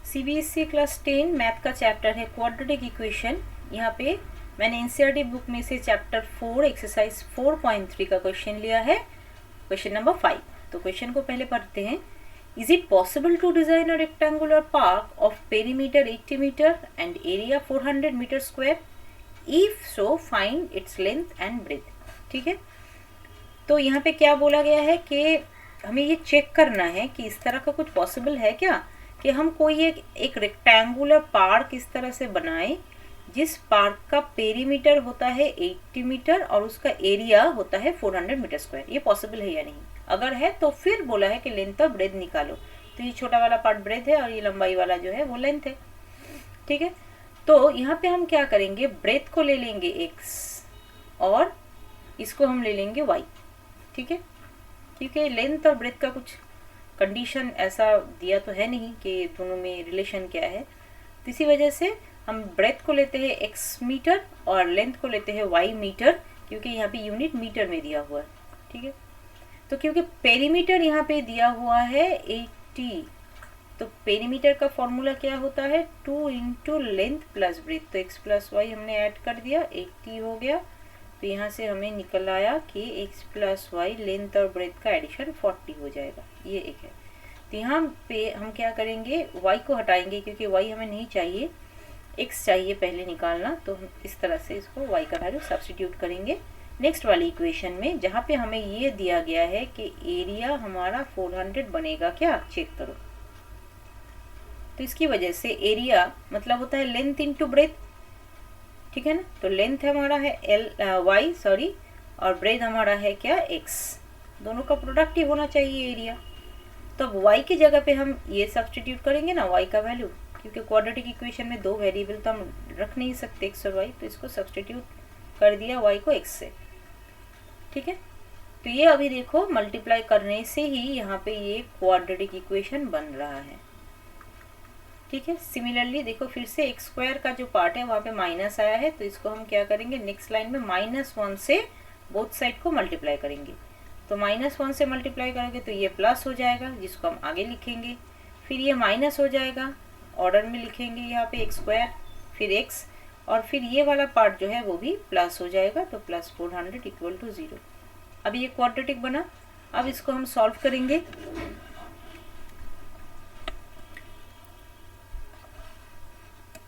CBSE class 10 math का chapter है quadratic equation. यहाँ पे मैंने एनसीईआरटी बुक में से चैप्टर 4 एक्सरसाइज 4.3 का क्वेश्चन लिया है, क्वेश्चन नंबर 5। तो क्वेश्चन को पहले पढ़ते हैं। Is it possible to design a rectangular park of perimeter 80 metre and area 400 metre square? If so find its length and breadth. ठीक है, तो यहाँ पे क्या बोला गया है कि हमें ये चेक करना है कि इस तरह का कुछ पॉसिबल है क्या कि हम कोई एक रेक्टेंगुलर पार्क इस तरह से बनाएं जिस पार्क का पेरीमीटर होता है 80 मीटर और उसका एरिया होता है 400 मीटर स्क्वायर। ये पॉसिबल है या नहीं? अगर है तो फिर बोला है कि लेंथ और ब्रेथ निकालो। तो ये छोटा वाला पार्ट ब्रेथ है और ये लंबाई वाला जो है वो लेंथ है। ठीक है, तो यहाँ पे हम क्या करेंगे, ब्रेथ को ले लेंगे x और इसको हम ले लेंगे y। ठीक है, क्योंकि लेंथ और ब्रेथ का कुछ कंडीशन ऐसा दिया तो है नहीं कि दोनों में रिलेशन क्या है, तो इसी वजह से हम ब्रेथ को लेते हैं x मीटर और लेंथ को लेते हैं y मीटर, क्योंकि यहाँ पे यूनिट मीटर में दिया हुआ है। ठीक है, तो क्योंकि पेरीमीटर यहाँ पे दिया हुआ है 80, तो पेरीमीटर का फॉर्मूला क्या होता है 2 इंटू लेंथ प्लस ब्रेथ। तो x प्लस वाई हमने ऐड कर दिया, 80 हो गया। तो यहाँ से हमें निकल आया कि x प्लस वाई लेंथ और ब्रेथ का एडिशन 40 हो जाएगा। ये एक है। तो यहाँ पे हम क्या करेंगे, y को हटाएंगे क्योंकि y हमें नहीं चाहिए, x चाहिए पहले निकालना। तो हम इस तरह से इसको y का वैल्यू सब्स्टिट्यूट करेंगे नेक्स्ट वाली इक्वेशन में, जहाँ पे हमें ये दिया गया है कि एरिया हमारा 400 बनेगा क्या, चेक करो। तो इसकी वजह से एरिया मतलब होता है लेंथ इंटू ब्रेथ। ठीक है ना, तो लेंथ हमारा है वाई सॉरी और ब्रेथ हमारा है क्या x। दोनों का प्रोडक्ट ही होना चाहिए एरिया। तो अब y की जगह पे हम ये सब्स्टिट्यूट करेंगे ना y का वैल्यू, क्योंकि क्वाड्रेटिक इक्वेशन में दो वेरिएबल तो हम रख नहीं सकते x और y, तो इसको सब्स्टिट्यूट कर दिया y को x से। ठीक है, तो ये अभी देखो मल्टीप्लाई करने से ही यहाँ पे ये क्वाड्रेटिक इक्वेशन बन रहा है। ठीक है, सिमिलरली देखो फिर से एक्स स्क्वायर का जो पार्ट है वहाँ पे माइनस आया है, तो इसको हम क्या करेंगे, नेक्स्ट लाइन में -1 से बोथ साइड को मल्टीप्लाई करेंगे। तो -1 से मल्टीप्लाई करोगे तो ये प्लस हो जाएगा, जिसको हम आगे लिखेंगे। फिर ये माइनस हो जाएगा, ऑर्डर में लिखेंगे यहाँ पे एक्स स्क्वायर फिर एक्स, और फिर ये वाला पार्ट जो है वो भी प्लस हो जाएगा। तो प्लस 400 इक्वल टू 0। अब ये क्वाड्रेटिक बना। अब इसको हम सॉल्व करेंगे।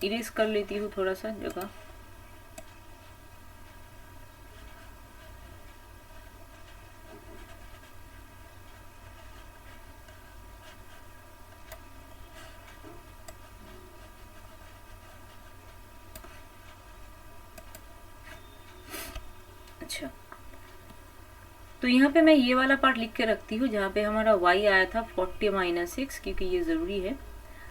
इरेज कर लेती हूँ थोड़ा सा जगह। अच्छा, तो यहाँ पे मैं ये वाला पार्ट लिख के रखती हूँ जहाँ पे हमारा y आया था 40 - 6, क्योंकि ये ज़रूरी है।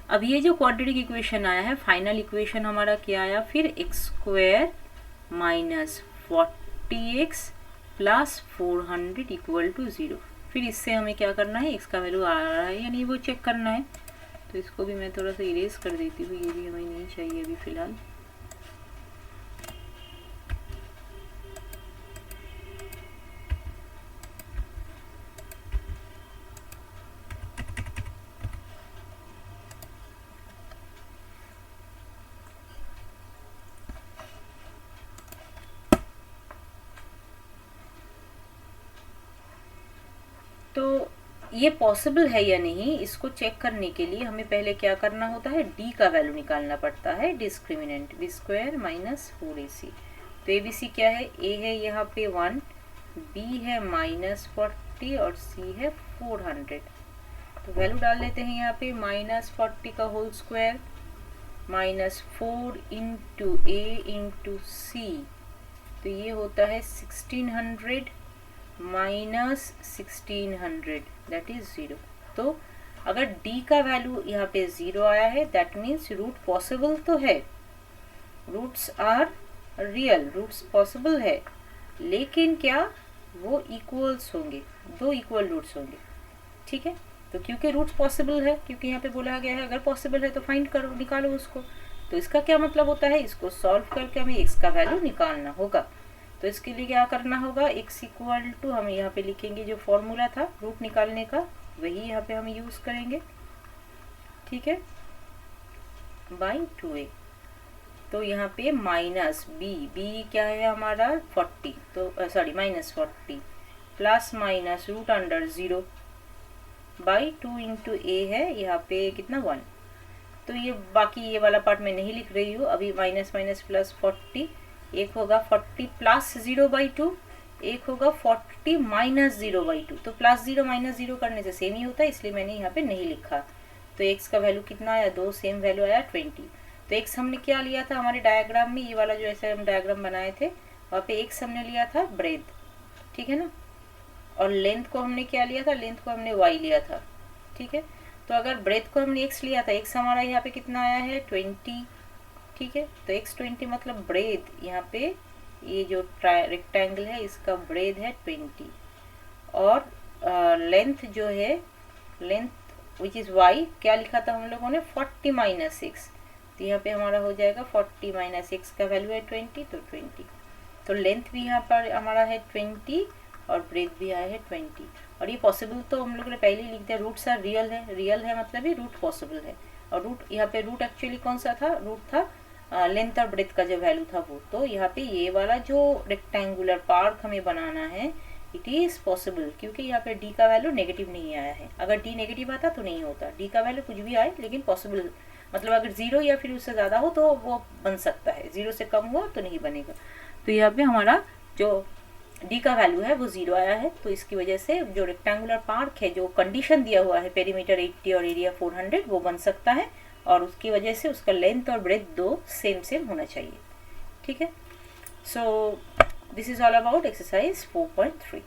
अब ये जो क्वाड्रेटिक इक्वेशन आया है, फाइनल इक्वेशन हमारा क्या आया फिर x square minus 40x plus 400 equal to 0। फिर इससे हमें क्या करना है, x का वैल्यू आ रहा है या नहीं वो चेक करना है। तो इसको भी मैं थोड़ा सा इरेज कर देती हूँ, ये भी हमें नहीं चाहिए अभी फ़िलहाल। तो ये पॉसिबल है या नहीं, इसको चेक करने के लिए हमें पहले क्या करना होता है, d का वैल्यू निकालना पड़ता है, discriminant b square minus 4ac। तो abc क्या है, a है यहाँ पे 1, b है -40 और c है 400। तो वैल्यू डाल लेते हैं यहाँ पे, -40 का whole square -4 into a into c, तो ये होता है 1600 -1600 दैट इज 0। तो अगर d का वैल्यू यहाँ पे 0 आया है, दैट मीन्स रूट पॉसिबल तो है, roots are real, roots possible है, लेकिन क्या वो इक्वल्स होंगे, दो इक्वल रूट्स होंगे। ठीक है, तो क्योंकि रूट्स पॉसिबल है, क्योंकि यहाँ पे बोला गया है अगर पॉसिबल है तो फाइंड करो, निकालो उसको। तो इसका क्या मतलब होता है, इसको सॉल्व करके हमें x का वैल्यू निकालना होगा। तो इसके लिए क्या करना होगा, x इक्वल टू हम यहाँ पे लिखेंगे जो फॉर्मूला था रूट निकालने का, वही यहाँ पे हम यूज करेंगे। ठीक है, बाई 2a। तो यहाँ पे माइनस बी क्या है हमारा 40, तो sorry minus 40 plus minus root under 0 by 2 into A है यहाँ पे कितना 1। तो ये बाकी ये वाला पार्ट मैं नहीं लिख रही हूँ अभी। माइनस माइनस प्लस 40, एक होगा 40 प्लस 0 बाई 2, एक होगा 40 माइनस 0 बाई 2। तो प्लस 0 माइनस 0 करने से सेम ही होता है, इसलिए मैंने यहाँ पे नहीं लिखा। तो x का वैल्यू कितना आया 2, सेम वैल्यू आया 20। तो x हमने क्या लिया था हमारे डायग्राम में, ये वाला जो ऐसे हम डायग्राम बनाए थे वहाँ पे x हमने लिया था ब्रेथ, ठीक है ना। और लेंथ को हमने क्या लिया था, लेंथ को हमने y लिया था, ठीक है। तो अगर ब्रेथ को हमने x लिया था, x हमारा यहाँ पे कितना आया है 20, ठीक है। तो x 20 मतलब ब्रेथ यहाँ पे ये जो रेक्टेंगल है इसका ब्रेथ है 20, और लेंथ जो है, लेंथ विच इज़ y क्या लिखा था हम लोगों ने 40 माइनस 6। तो यहाँ पे हमारा हो जाएगा 40 माइनस 6 का वैल्यू है 20, तो 20। तो लेंथ भी यहाँ पर हमारा है 20 और ब्रेथ भी आया है 20। और ये पॉसिबल तो हम लोग ने पहले ही लिख दिया, रूट्स आर रियल है, रियल है मतलब ही रूट पॉसिबल है। और रूट यहाँ पे रूट एक्चुअली कौन सा था, रूट था लेंथ और ब्रेथ का जो वैल्यू था वो। तो यहाँ पे ये वाला जो रेक्टेंगुलर पार्ट हमें बनाना है इट इज़ पॉसिबल, क्योंकि यहाँ पे डी का वैल्यू नेगेटिव नहीं आया है। अगर डी नेगेटिव आता तो नहीं होता, डी का वैल्यू कुछ भी आए लेकिन पॉसिबल, मतलब अगर 0 या फिर उससे ज़्यादा हो तो वो बन सकता है, 0 से कम हुआ तो नहीं बनेगा। तो यहाँ पे हमारा जो डी का वैल्यू है वो 0 आया है। तो इसकी वजह से जो रेक्टेंगुलर पार्क है, जो कंडीशन दिया हुआ है पेरीमीटर 80 और एरिया 400, वो बन सकता है। और उसकी वजह से उसका लेंथ और ब्रेथ दो सेम सेम होना चाहिए, ठीक है। So this is all about exercise 4.3।